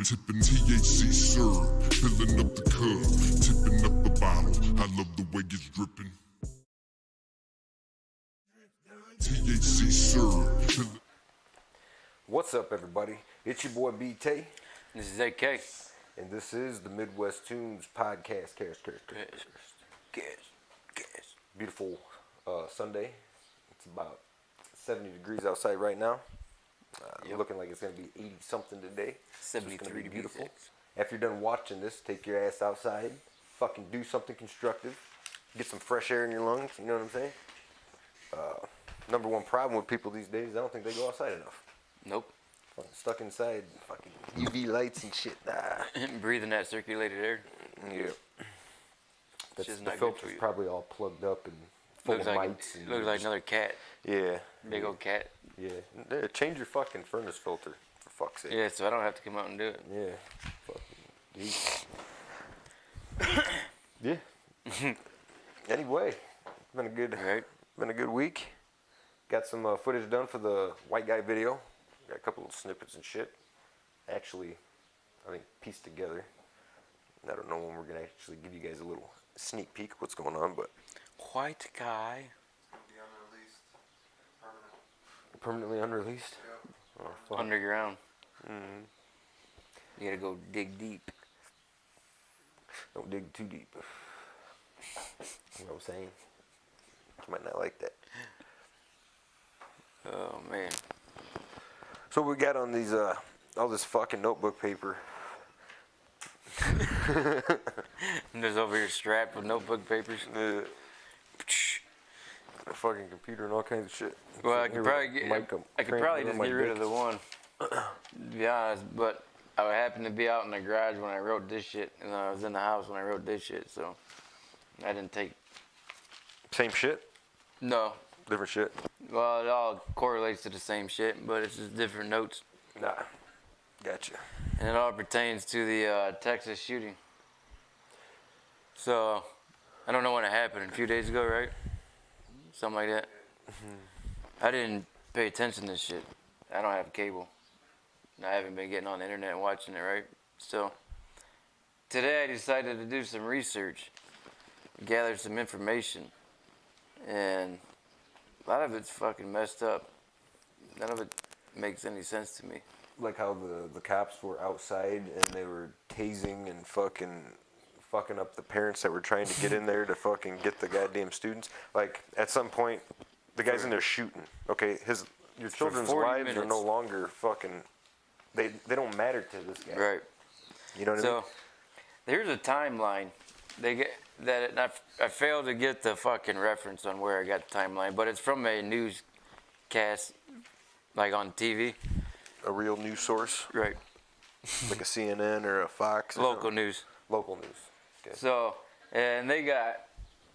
tipping THC syrup, filling up the cup, tipping up the bottle. I love the way it's dripping. THC syrup. What's up, everybody? It's your boy BT. This is AK. And this is the Midwest Tunes podcast. Beautiful Sunday. It's about 70 degrees outside right now. Looking like it's going to be 80 something today. 73 be beautiful. After you're done watching this, take your ass outside. Fucking do something constructive. Get some fresh air in your lungs. You know what I'm saying? Number one problem with people these days, I don't think they go outside enough. Nope. Fucking stuck inside, fucking UV lights and shit. Breathing that circulated air. Yeah. That's, just the not good filter's for you. probably all plugged up and full Looks of like mites. And looks like another cat. Yeah. Big old cat. Yeah. Change your fucking furnace filter, for fuck's sake. Yeah, so I don't have to come out and do it. Yeah. Fucking yeah. Anyway, been a good week. Got some footage done for the white guy video. Got a couple of snippets and shit. Actually, I think pieced together. I don't know when we're gonna actually give you guys a little sneak peek of what's going on, but White guy. It's going to be unreleased. Permanent. permanently unreleased. Yep. Oh, fuck. Underground. Mm-hmm. You gotta go dig deep. Don't dig too deep. You know what I'm saying? You might not like that. Oh man. So we got on these all this fucking notebook paper. I'm just over here strapped with notebook papers. A fucking computer and all kinds of shit. Well, I could probably just get rid of the one. To be honest, but I happened to be out in the garage when I wrote this shit, and I was in the house when I wrote this shit, so I didn't take. Same shit? No. Different shit? Well, it all correlates to the same shit, but it's just different notes. Nah. Gotcha. And it all pertains to the Texas shooting. So, I don't know when it happened. A few days ago, right? Something like that. Mm-hmm. I didn't pay attention to this shit. I don't have cable. I haven't been getting on the internet and watching it, right? So, today I decided to do some research, gather some information, and a lot of it's fucking messed up. None of it makes any sense to me. Like how the cops were outside and they were tasing and fucking up the parents that were trying to get in there to fucking get the goddamn students. Like, at some point, the guy's in there shooting. Okay, your children's lives are no longer fucking... They don't matter to this guy. Right. You know what I mean? So, here's a timeline. I failed to get the fucking reference on where I got the timeline, but it's from a newscast, like on TV. A real news source? Right. Like a CNN or a Fox? Local news. Local news. Okay. So, and they got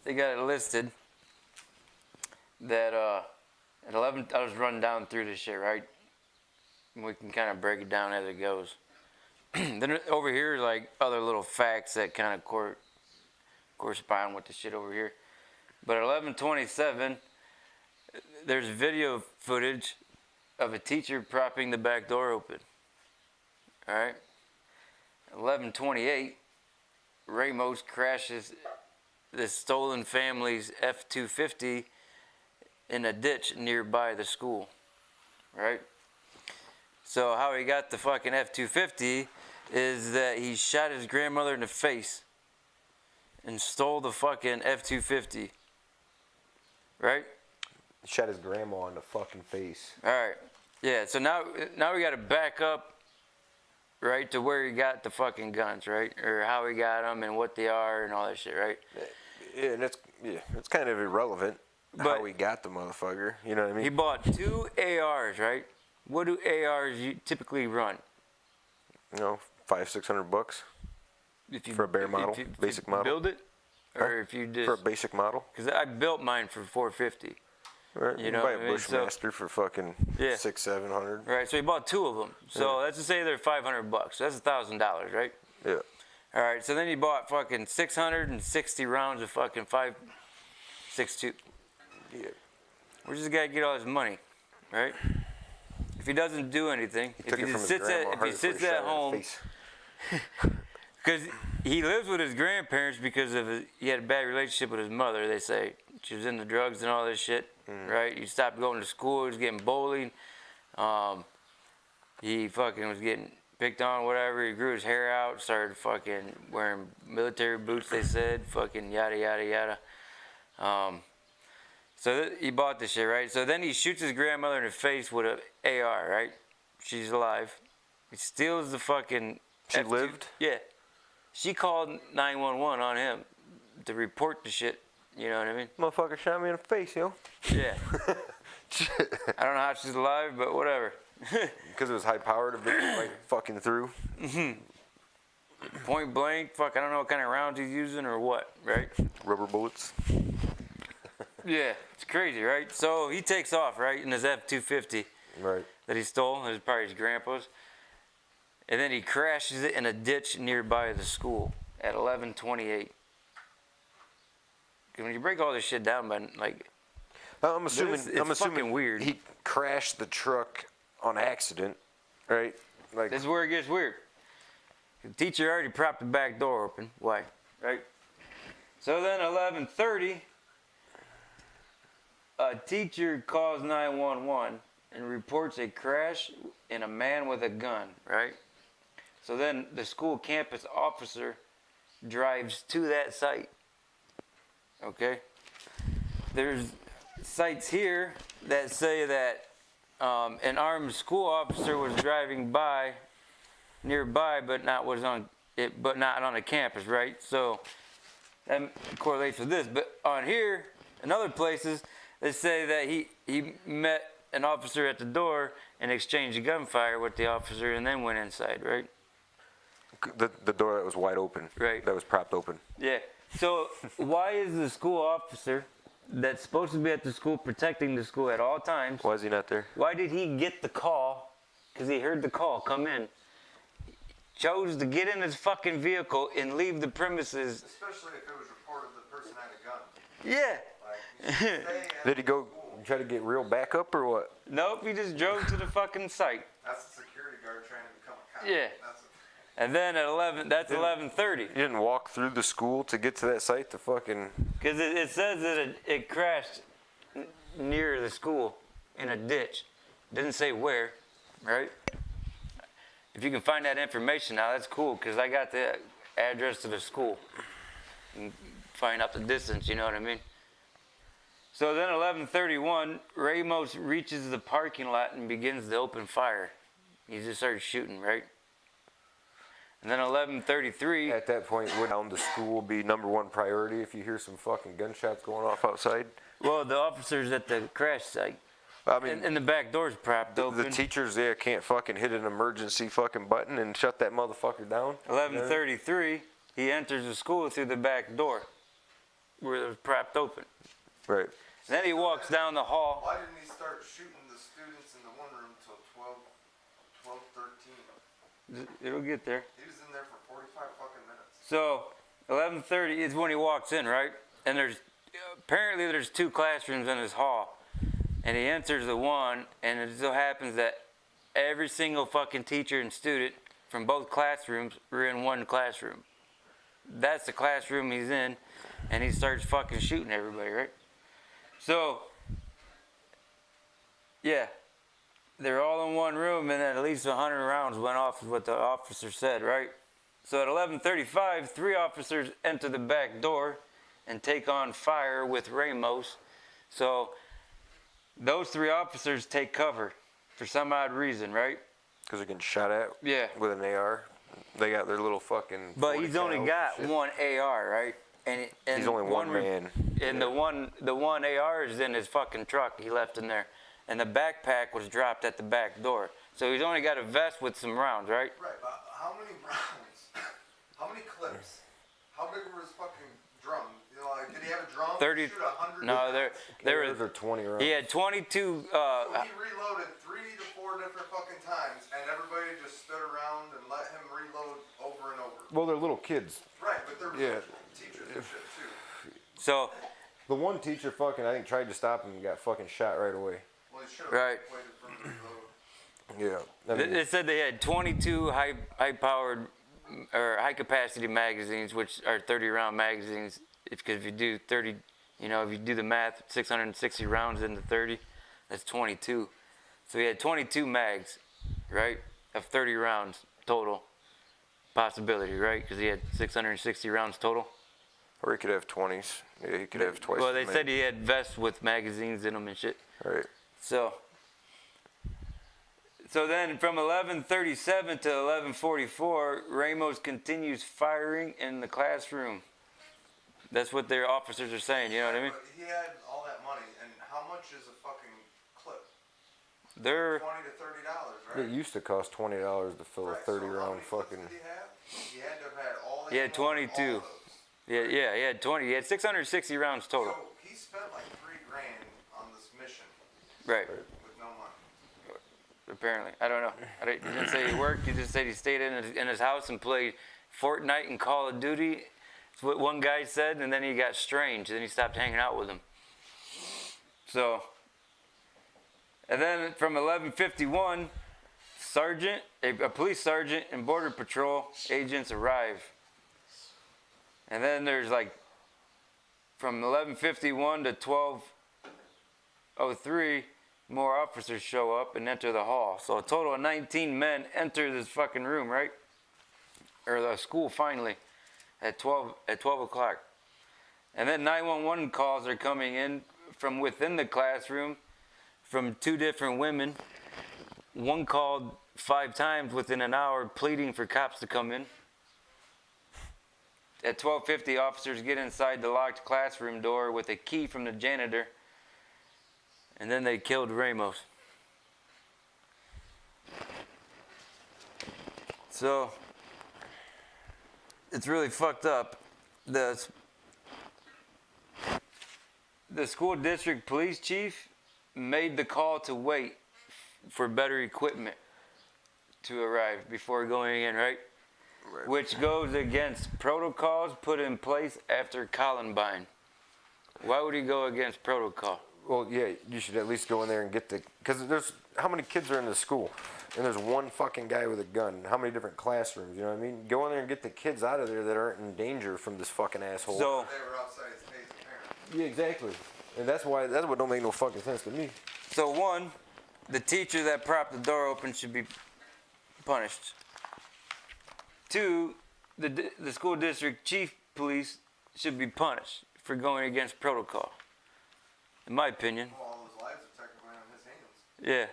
it listed that at 11, I was running down through this shit, right? And we can kind of break it down as it goes. Then over here, like other little facts that kind of correspond with the shit over here. But at 11:27, there's video footage of a teacher propping the back door open. All right. 11:28, Ramos crashes the stolen family's F-250 in a ditch nearby the school. Right. So how he got the fucking F-250 is that he shot his grandmother in the face and stole the fucking F-250. Right? Shot his grandma in the fucking face. All right. Yeah, so now we got to back up, right, to where he got the fucking guns, right? Or how he got them and what they are and all that shit, right? Yeah, and it's kind of irrelevant how he got the motherfucker. You know what I mean? He bought 2 ARs, right? What do ARs typically run? You know, $500-600 for a bare model, basic model. Build it, or if you just for a basic model. Because I built mine for $450. Right, you know, buy a Bushmaster for fucking $600-700. Right, so he bought 2 of them. So let's just say they're $500. So that's $1,000, right? Yeah. All right, so then he bought fucking 660 rounds of fucking 5.62. Yeah. Where's this guy get all his money, right? If he doesn't do anything, if he sits at home, Because he lives with his grandparents because he had a bad relationship with his mother. They say she was into drugs and all this shit, right? He stopped going to school. He was getting bullied. He fucking was getting picked on, whatever. He grew his hair out, started fucking wearing military boots. They said, fucking yada yada yada. So he bought this shit, right? So then he shoots his grandmother in the face with an AR, right? She's alive. He steals the fucking. She lived? Yeah. She called 911 on him to report the shit. You know what I mean? Motherfucker shot me in the face, yo. Yeah. I don't know how she's alive, but whatever. Because it was high powered, a bit like fucking through. Point blank, fuck, I don't know what kind of rounds he's using or what, right? Rubber bullets. Yeah, it's crazy, right? So he takes off, right, in his F-250 Right. that he stole. It was probably his grandpa's. And then he crashes it in a ditch nearby the school at 11:28. When you break all this shit down, by like, I'm assuming. it's fucking weird. He crashed the truck on accident, right? Like this is where it gets weird. The teacher already propped the back door open. Why? Right? So then 11:30, a teacher calls 911 and reports a crash in a man with a gun, right? So then the school campus officer drives to that site. Okay? There's sites here that say that an armed school officer was driving by nearby, but not on a campus, right? So that correlates with this. But on here and other places, they say that he met an officer at the door and exchanged gunfire with the officer and then went inside, right? the door that was wide open. Right. That was propped open. Yeah. So why is the school officer that's supposed to be at the school protecting the school at all times? Why is he not there? Why did he get the call? Because he heard the call come in. Chose to get in his fucking vehicle and leave the premises. Especially if it was reported the person had a gun. Yeah. Like, you should stay at Did he go school. try to get real backup or what? Nope, he just drove to the fucking site. That's a security guard trying to become a cop. Yeah. And then at 11, that's 11:30. He didn't walk through the school to get to that site to fucking... Because it says that it crashed near the school in a ditch. Didn't say where, right? If you can find that information now, that's cool, because I got the address to the school. And find out the distance, you know what I mean? So then 11:31, Ramos reaches the parking lot and begins to open fire. He just started shooting, right? And then 11:33. At that point, would down the school be #1 priority if you hear some fucking gunshots going off outside? Well, the officers at the crash site. I mean, And the back door's propped open. the teachers there can't fucking hit an emergency fucking button and shut that motherfucker down. 11:33, he enters the school through the back door, where it was propped open. Right. And then he walks down the hall. Why didn't he start shooting the students in the one room till 12:13? It'll get there. He was in there for 45 fucking minutes. So 11:30 is when he walks in, right? And apparently there's 2 classrooms in his hall. And he enters the one, and it so happens that every single fucking teacher and student from both classrooms were in one classroom. That's the classroom he's in, and he starts fucking shooting everybody, right? So, yeah, they're all in one room, and then at least 100 rounds went off, is what the officer said, right? So at 11:35, 3 officers enter the back door and take on fire with Ramos. So those 3 officers take cover for some odd reason, right? Because they're getting shot at Yeah. with an AR. They got their little fucking... But 40 he's only cal got shit. one AR, right? And He's only one man. And the one AR is in his fucking truck he left in there. And the backpack was dropped at the back door. So he's only got a vest with some rounds, right? Right, but how many rounds? How many clips? How big were his fucking drum? You know, like, did he have a drum? 30. Shoot 100 No, rounds? there Those are 20 rounds. he had 22. So he reloaded 3 to 4 different fucking times, and everybody just stood around and let him reload over and over. Well, they're little kids. Right, but there were Yeah. teachers and shit too. So The one teacher fucking, I think, tried to stop him and got fucking shot right away. Well, he should have Right. waited for him to reload. Yeah. I mean, it said they had 22 high-powered or high capacity magazines, which are 30 round magazines. Because if you do 30, if you do the math, 660 rounds into 30, that's 22. So he had 22 mags, right, of 30 rounds total possibility, right? Because he had 660 rounds total. Or he could have 20s. Yeah, he could have twice. Well, they said he had vests with magazines in them and shit. Right. So then from 11:37 to 11:44, Ramos continues firing in the classroom. That's what their officers are saying, you know what I mean? But he had all that money, and how much is a fucking clip? They're $20 to $30, right? It used to cost $20 to fill a Right, 30 so how round many clips fucking. did he have? He had to have had all that. He had 22. All those. Yeah, he had 20. He had 660 rounds total. So he spent like $3,000 on this mission Right. with no money. Apparently, I don't know. He didn't say he worked. He just said he stayed in his house and played Fortnite and Call of Duty. That's what one guy said, and then he got strange. And then he stopped hanging out with him. So, and then from 11:51, a police sergeant and border patrol agents arrive. And then there's like from 11:51 to 12:03, more officers show up and enter the hall. So a total of 19 men enter this fucking room, right? Or the school finally at 12 o'clock. And then 911 calls are coming in from within the classroom from two different women. One called 5 times within an hour pleading for cops to come in. At 12:50, officers get inside the locked classroom door with a key from the janitor, and then they killed Ramos. So, it's really fucked up. The school district police chief made the call to wait for better equipment to arrive before going in, right? Right. Which goes against protocols put in place after Columbine. Why would he go against protocol? Well, yeah, you should at least go in there and get the. Because there's. How many kids are in the school? And there's one fucking guy with a gun. How many different classrooms? You know what I mean? Go in there and get the kids out of there that aren't in danger from this fucking asshole. So, They were outside his face, apparently. Yeah, exactly. And that's what don't make no fucking sense to me. so one, the teacher that propped the door open should be punished. 2, the school district chief police should be punished for going against protocol. In my opinion. Well, all those lives are technically on his hands. Yeah.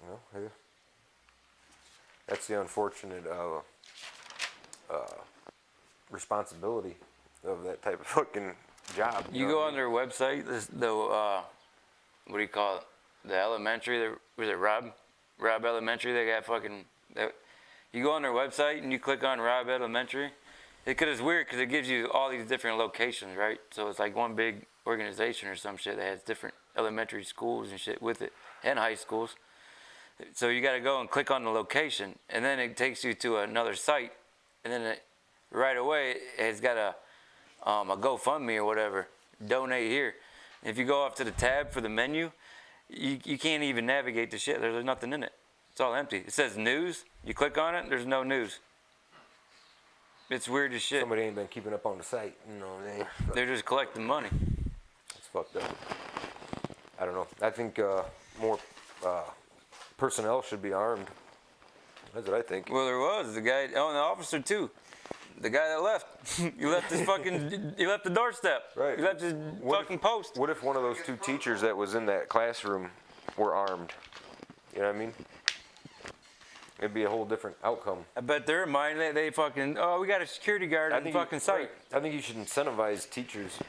Well, yeah. That's the unfortunate responsibility of that type of fucking job. You know go what I on mean? their website, what do you call it? The elementary, was it Rob Elementary? They got fucking, you go on their website and you click on Rob Elementary. Because it's weird because it gives you all these different locations, right? So it's like one big organization or some shit that has different elementary schools and shit with it, and high schools. So you got to go and click on the location, and then it takes you to another site, and then right away it's got a GoFundMe or whatever, donate here. If you go off to the tab for the menu, you can't even navigate the shit. There's nothing in it. It's all empty. It says news. You click on it, there's no news. It's weird as shit. Somebody ain't been keeping up on the site. You know what I mean? They're just collecting money. It's fucked up. I don't know. I think more personnel should be armed. That's what I think. Well, there was the guy, and the officer too. The guy that left. He left his fucking, he left the doorstep. Right. He left his fucking post. What if one of those 2 teachers that was in that classroom were armed? You know what I mean? It'd be a whole different outcome. I bet their mind, they fucking, we got a security guard on the fucking site. I think you should incentivize teachers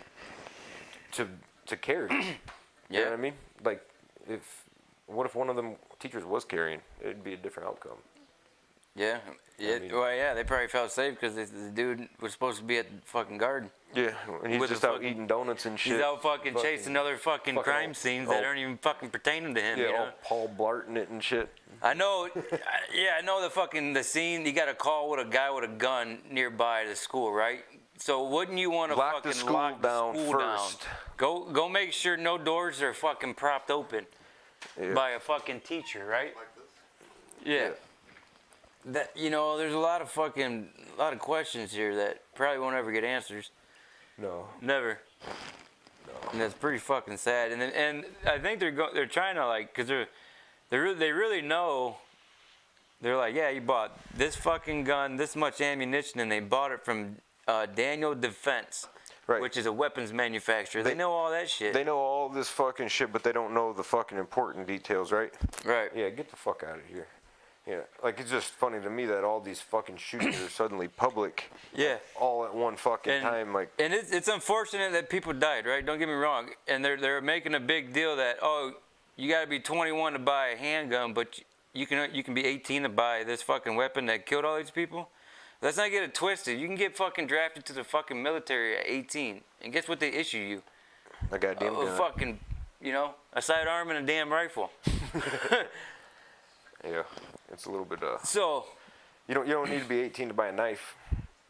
to carry. You know Yeah. what I mean? Like, what if one of them teachers was carrying? It'd be a different outcome. Yeah. Yeah. mean- Well, yeah, they probably felt safe because the dude was supposed to be at the fucking garden. Yeah, and he's With just a out fucking- eating donuts and shit. He's out fucking chasing other fucking crime all- scenes all- that aren't even fucking pertaining to him. Yeah, you know? all Paul Blarting it and shit. I know. I know the scene. You got a call with a guy with a gun nearby the school, right? So wouldn't you want to Lock fucking the school lock down the school first. down? Go make sure no doors are fucking propped open Yeah. by a fucking teacher, right? Like this. Yeah. that, you know, there's a lot of questions here that probably won't ever get answers. No. Never. No. And that's pretty fucking sad. And I think they're trying to, like, because they really know. They're like, yeah, you bought this fucking gun, this much ammunition, and they bought it from Daniel Defense, right, which is a weapons manufacturer. They know all that shit. They know all this fucking shit, but they don't know the fucking important details, right? Right. Yeah, get the fuck out of here. Yeah, like, it's just funny to me that all these fucking shootings are suddenly public. Yeah. All at one fucking time, like. And it's unfortunate that people died, right? Don't get me wrong. And they're making a big deal that, oh, you got to be 21 to buy a handgun, but you can be 18 to buy this fucking weapon that killed all these people. Let's not get it twisted. You can get fucking drafted to the fucking military at 18, and guess what they issue you? A goddamn gun. Fucking, you know, a sidearm and a damn rifle. Yeah, it's a little bit. So. You don't need to be 18 to buy a knife.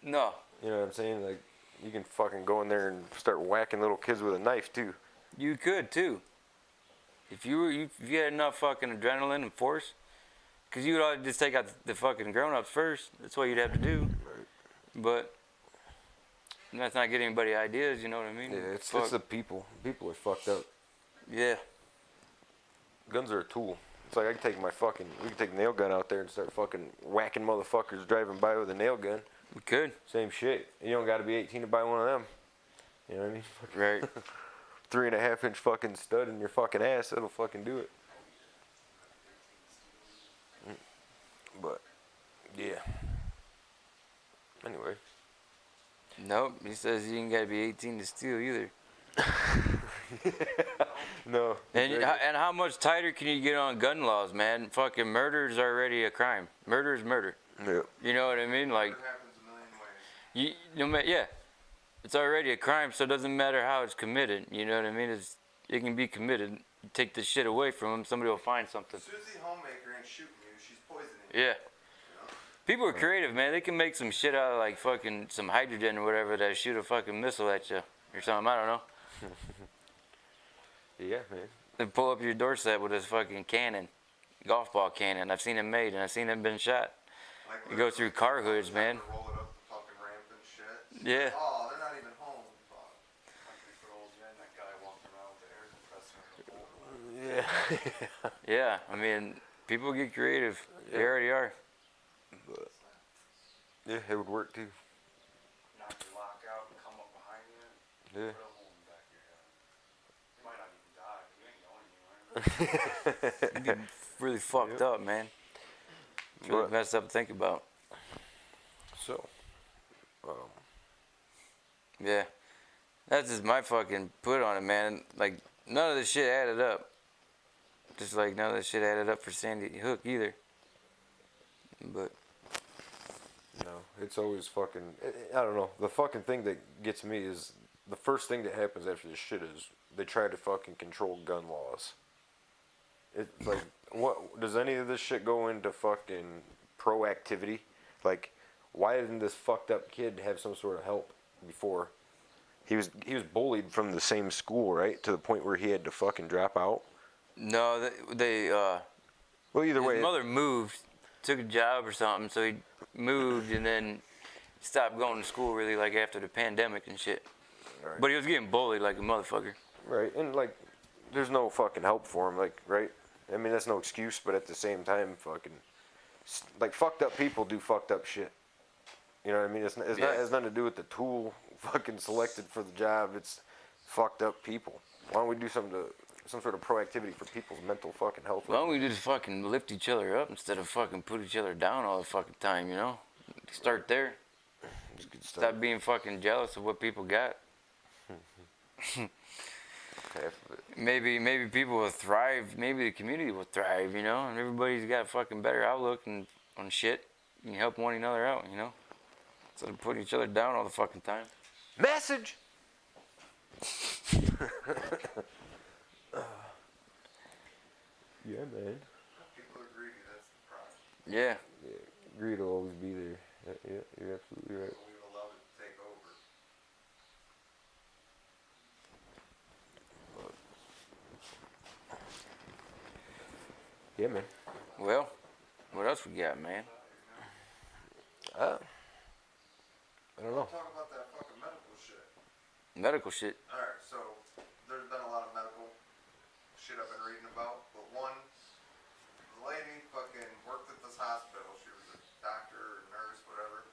No. You know what I'm saying? Like, you can fucking go in there and start whacking little kids with a knife too. You could too. If you had enough fucking adrenaline and force, because you would all just take out the fucking grown-ups first. That's what you'd have to do. Right. But that's not getting anybody ideas. You know what I mean? Yeah, it's the people. People are fucked up. Yeah. Guns are a tool. It's like we can take a nail gun out there and start fucking whacking motherfuckers driving by with a nail gun. We could. Same shit. You don't got to be 18 to buy one of them. You know what I mean? Right. 3.5-inch fucking stud in your fucking ass. That'll fucking do it. But, yeah. Anyway. Nope. He says you ain't got to be 18 to steal either. No. And how much tighter can you get on gun laws, man? Fucking murder is already a crime. Murder is murder. Yeah. You know what I mean? Like. It happens a million ways. Yeah. It's already a crime, so it doesn't matter how it's committed. You know what I mean? It can be committed. You take this shit away from them, somebody will find something. Susie Homemaker ain't shooting you, she's poisoning you. Yeah. You know? People are creative, man. They can make some shit out of, like, fucking some hydrogen or whatever that shoot a fucking missile at you or something. I don't know. Yeah, man. They pull up your doorstep with this fucking cannon, golf ball cannon. I've seen them made, and I've seen them been shot. Like, You go through car hoods, man. Roll it up the fucking ramp and shit. Yeah. Oh, they're not even home. Fuck. Yeah. Yeah, I mean, people get creative. They already are. But, yeah, it would work too. Knock your lock out and come up behind you. Yeah. Put a hole in the back of your head. You might not even die, but you ain't going anywhere. Get really fucked up, man. It's really But- messed up to think about. So, Yeah. That's just my fucking put on it, man. Like, none of this shit added up. Just like none of this shit added up for Sandy Hook either. But, it's always fucking. I don't know. The fucking thing that gets me is the first thing that happens after this shit is they try to fucking control gun laws. It's like, what does any of this shit go into fucking proactivity? Like, why didn't this fucked up kid have some sort of help before? He was bullied from the same school, right? To the point where he had to fucking drop out. no, Well, either way, his mother moved, took a job or something, so he moved and then stopped going to school really, like, after the pandemic and shit. Right. But he was getting bullied like a motherfucker. right? And like, there's no fucking help for him, like, right? I mean, that's no excuse, but at the same time, fucking, like, fucked up people do fucked up shit. You know what I mean? It has nothing to do with the tool fucking selected for the job. It's fucked up people. Why don't we do some sort of proactivity for people's mental fucking health? Why don't we just fucking lift each other up instead of fucking put each other down all the fucking time, you know? Start there. It's good stuff. Stop being fucking jealous of what people got. Half of it. Maybe people will thrive. Maybe the community will thrive, you know? And everybody's got a fucking better outlook on shit. You can help one another out, you know? Instead of putting each other down all the fucking time. Message. Yeah, man. People are greedy, that's the problem. Yeah. Yeah, greed will always be there. Yeah, you're absolutely right. We will love it to take over. Yeah, man. Well, what else we got, man? I don't know. Talk about that fucking medical shit. Medical shit. Alright, so there's been a lot of medical shit I've been reading about, but one, the lady fucking worked at this hospital. She was a doctor or nurse, whatever.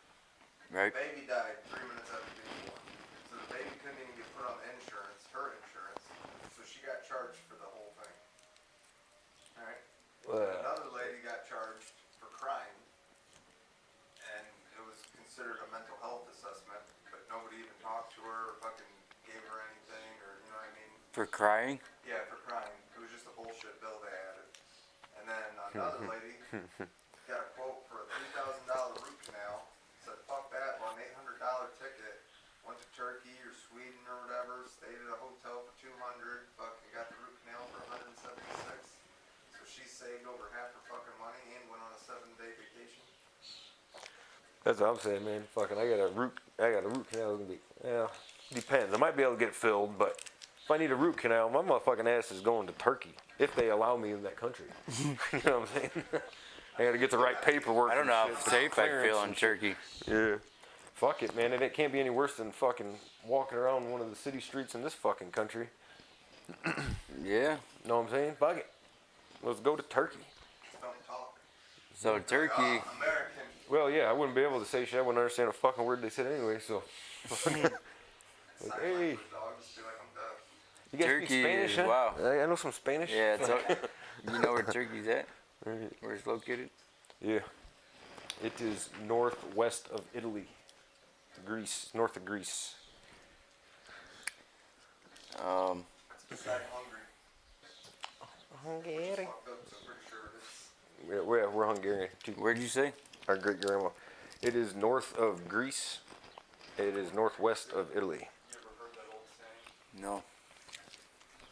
Right. Baby died 3 minutes after being born. So the baby couldn't even get put on insurance, her insurance. So she got charged for the whole thing. Alright? Another lady got charged for crying. And it was considered a mental health assessment, but nobody even talked to her or fucking gave her anything, or you know what I mean? For crying. Yeah, for crying. It was just a bullshit bill they added. And then another lady got a quote for a $3,000 root canal. Said, fuck that, bought an $800 ticket. Went to Turkey or Sweden or whatever. Stayed at a hotel for $200. Fucking got the root canal for $176. So she saved over half her fucking money and went on a 7-day vacation. That's what I'm saying, man. Fucking, I got a root canal. Gonna be, yeah, depends. I might be able to get it filled, but if I need a root canal, my motherfucking ass is going to Turkey if they allow me in that country. You know what I'm saying? I got to get the right paperwork. I don't and know how shit, safe I clearance feel and in shit. Turkey. Yeah. Fuck it, man. It can't be any worse than fucking walking around one of the city streets in this fucking country. Yeah. Know what I'm saying? Fuck it. Let's go to Turkey. Just don't talk. So Turkey. American. Well, yeah, I wouldn't be able to say shit. I wouldn't understand a fucking word they said anyway, so. Sign Hey. language, dog. Just be like, I'm deaf. You guys Turkey speak Spanish, is- huh? wow. I know some Spanish. Yeah. It's you know where Turkey's at? Where it's located? Yeah. It is northwest of Italy. Greece. North of Greece. It's beside Hungary. Hungary. Fucked up, so I'm pretty sure it is. We're Hungarian, too. Where'd you say? Our great grandma. It is north of Greece. It is northwest of Italy. You ever heard that old saying? No.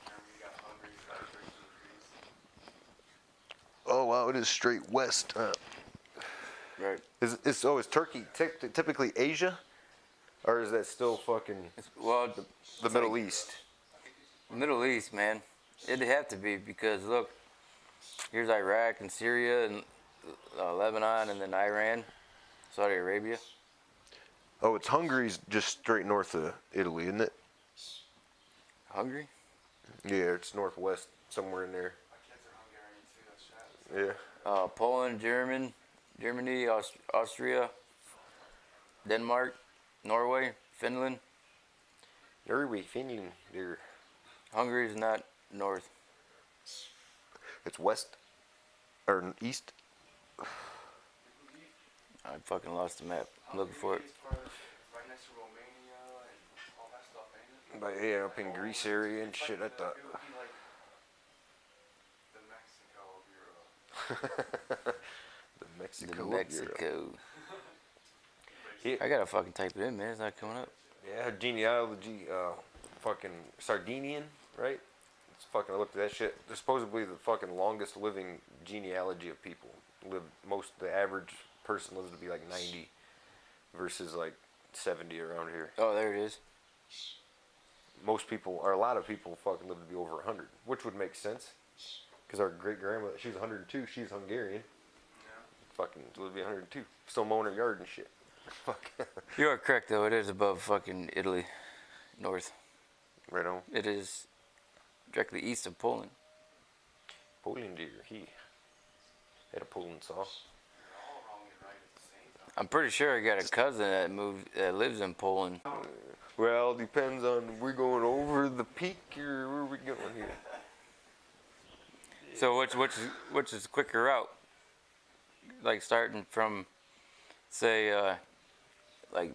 Remember you got hungry, you got Turkey and Greece. Oh wow, it is straight west. Right. Is Turkey typically Asia, or is that still fucking Well, the Middle East? Middle East, man. It'd have to be because look, here's Iraq and Syria and Lebanon and then Iran, Saudi Arabia. Oh, it's Hungary's just straight north of Italy, isn't it? Hungary? Yeah, it's northwest somewhere in there. My kids are Hungarian too, that's Yeah. Poland, Germany, Austria, Denmark, Norway, Finland. Norway, Finland, there. Hungary is not north. It's west or east. I fucking lost the map. I'm looking for it. It's part of, right next to Romania and all that stuff, ain't it? But yeah, up in Greece area and shit. I thought. It would be like the Mexico of Europe. The The Mexico. of Europe. Mexico. Yeah. I gotta fucking type it in, man. It's not coming up. Yeah, genealogy, fucking Sardinian, right? It's fucking, I looked at that shit. They're supposedly the fucking longest living genealogy of people. The average person lives to be like 90 versus like 70 around here. Oh, there it is. Most people, or a lot of people, fucking live to be over 100, which would make sense. Because our great grandmother, she's 102, she's Hungarian. Fucking lived to be 102. Still mowing her yard and shit. Fuck. You are correct, though. It is above fucking Italy, north. Right on. It is directly east of Poland. Poland deer, he had a Poland saw. You're all wrong and right at the same time. I'm pretty sure I got a cousin that lives in Poland. Well, depends on we're going over the peak or where we going here. So which is quicker route? Like starting from, say, like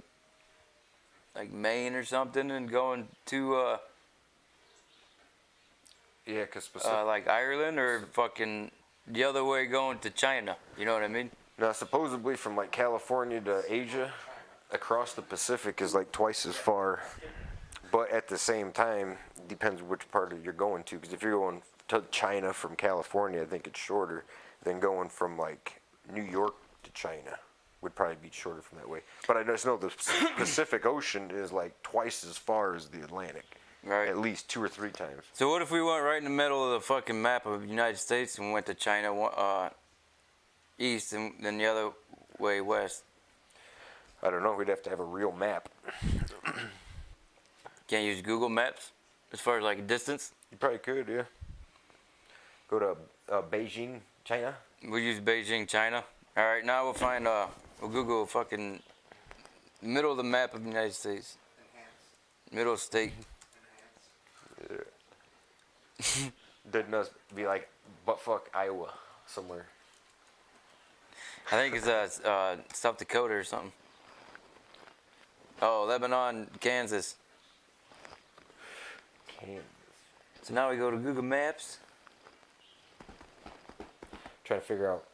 Maine or something, and going to Yeah, cause specific. like Ireland, or fucking the other way going to China. You know what I mean? Now, supposedly from like California to Asia, across the Pacific is like twice as far. But at the same time, depends which part of you're going to. Because if you're going to China from California, I think it's shorter than going from like New York to China. Would probably be shorter from that way. But I just know the Pacific Ocean is like twice as far as the Atlantic. Right. At least 2 or 3 times. So what if we went right in the middle of the fucking map of the United States and went to China east and then the other way west? I don't know. We'd have to have a real map. Can't use Google Maps as far as like distance. You probably could, yeah. Go to Beijing, China. We use Beijing, China. All right, now we'll find. We'll Google fucking middle of the map of the United States. Enhance. Middle state. Enhance. That must be like buttfuck Iowa somewhere. I think it's South Dakota or something. Oh, Lebanon, Kansas. Kansas. So now we go to Google Maps. Trying to figure out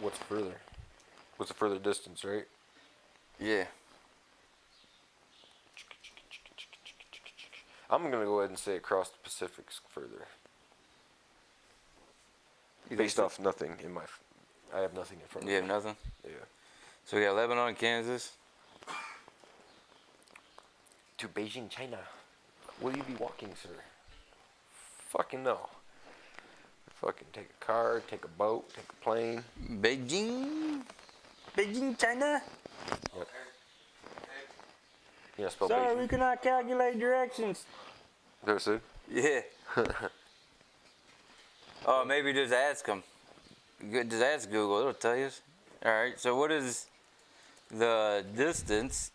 what's further. What's the further distance, right? Yeah. I'm gonna go ahead and say across the Pacific's further. You think Based so? off nothing in my. I have nothing in front of You me. have nothing? Yeah. So we got Lebanon, Kansas. To Beijing, China. Will you be walking, sir? Fucking no. Fucking take a car, take a boat, take a plane. Beijing? Beijing, China? Yep. You know, spell Sorry, Beijing. we cannot calculate directions. There's it. Yeah. Oh, maybe just ask them. Just ask Google, it'll tell you. Alright, so what is the distance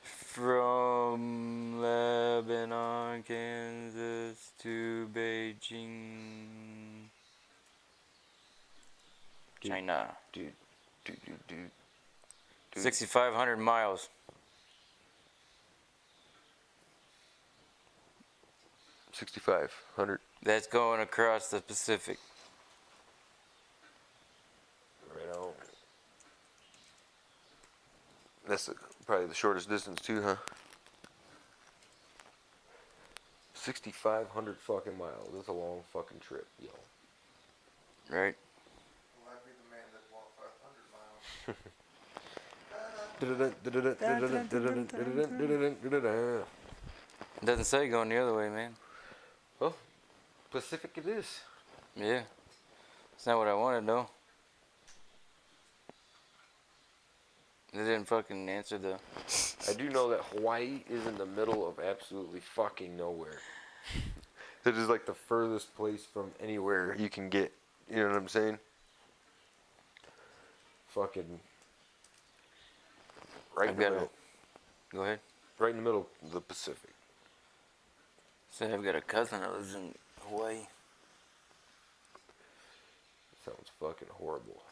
from Lebanon, Kansas to Beijing, China? Dude. 6,500 miles. 6,500. That's going across the Pacific. Right on. That's probably the shortest distance too, huh? 6,500 fucking miles. That's a long fucking trip, yo. Right? Well, I'd be the man that walked 500 miles. It doesn't say going the other way, man. Well, Pacific it is. Yeah. It's not what I wanted, though. They didn't fucking answer the... I do know that Hawaii is in the middle of absolutely fucking nowhere. It is like the furthest place from anywhere you can get. You know what I'm saying? Fucking right in I've the got middle. Go ahead. Right in the middle of the Pacific. Say I've got a cousin that lives in Hawaii. Sounds fucking horrible.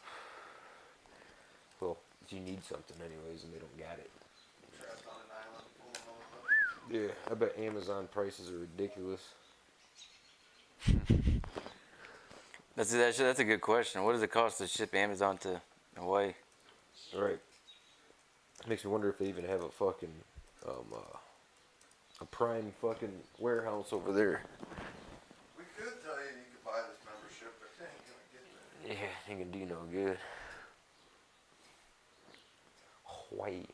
Well, you need something anyways and they don't got it. Trapped on an island full of motherfuckers. Yeah, I bet Amazon prices are ridiculous. That's a good question. What does it cost to ship Amazon to Hawaii? Right. Makes me wonder if they even have a fucking a prime fucking warehouse over there. We could tell you you could buy this membership, but it ain't gonna get there. Yeah, ain't gonna do no good. Hawaii.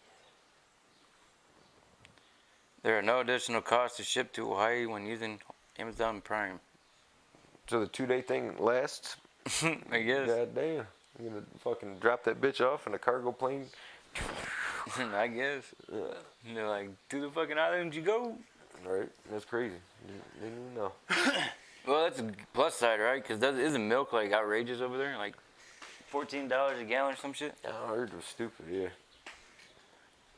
There are no additional costs to ship to Hawaii when using Amazon Prime. So the 2-day thing lasts? I guess. God damn. You're gonna fucking drop that bitch off in a cargo plane? I guess. And they're like, to the fucking island you go. Right? That's crazy. Didn't even know. Well, that's a plus side, right? Because isn't milk like outrageous over there? Like $14 a gallon or some shit? I heard it was stupid, yeah.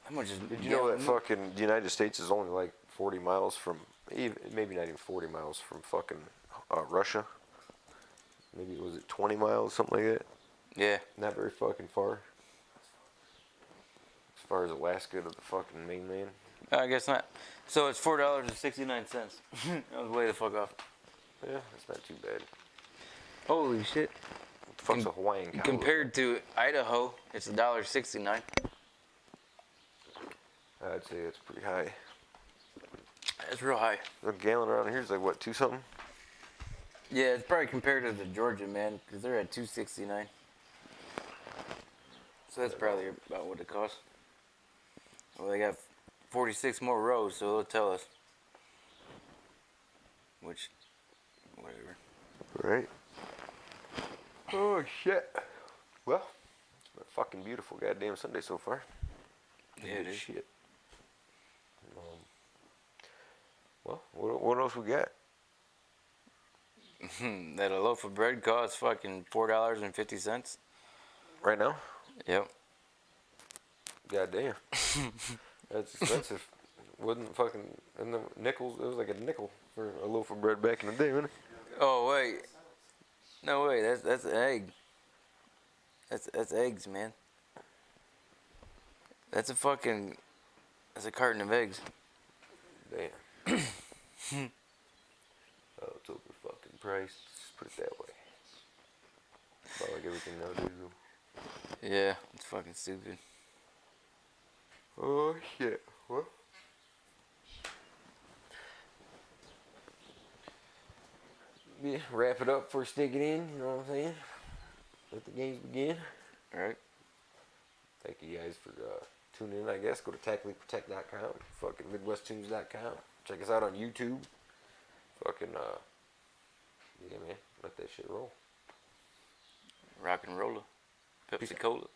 How much is Did you know that fucking the United States is only like 40 miles from, even, maybe not even 40 miles from fucking Russia? Maybe, was it 20 miles, something like that? Yeah. Not very fucking far. As far as Alaska to the fucking mainland. I guess not. So it's $4.69. I was way the fuck off. Yeah, that's not too bad. Holy shit. What the fuck's a Hawaiian cow? Compared to Idaho, it's $1.69. I'd say it's pretty high. That's real high. A gallon around here is like what, 2 something? Yeah, it's probably comparative to Georgia, man, because they're at $2.69. So that's probably about what it costs. Well, they got 46 more rows, so they'll tell us. Which, whatever. Right. Oh shit. Well, it's fucking beautiful goddamn Sunday so far. Yeah, it is. Shit. Well, what else we got? That a loaf of bread costs fucking $4.50. Right now? Yep. Goddamn. That's expensive. Wasn't fucking in the nickels. It was like a nickel for a loaf of bread back in the day, wasn't it? Oh wait. No way. That's an egg. That's eggs, man. That's a carton of eggs. Damn. Oh, it's over fucking priced. Just put it that way. About like everything nowadays. Yeah, it's fucking stupid. Oh shit. What? Yeah, wrap it up before stick it in, you know what I'm saying? Let the games begin. Right? Thank you guys for tuning in, I guess. Go to tacticallyprotect.com, fucking midwesttunes.com. Check us out on YouTube. Fucking, yeah, man, let that shit roll. Rock and roller. Pepsi Cola.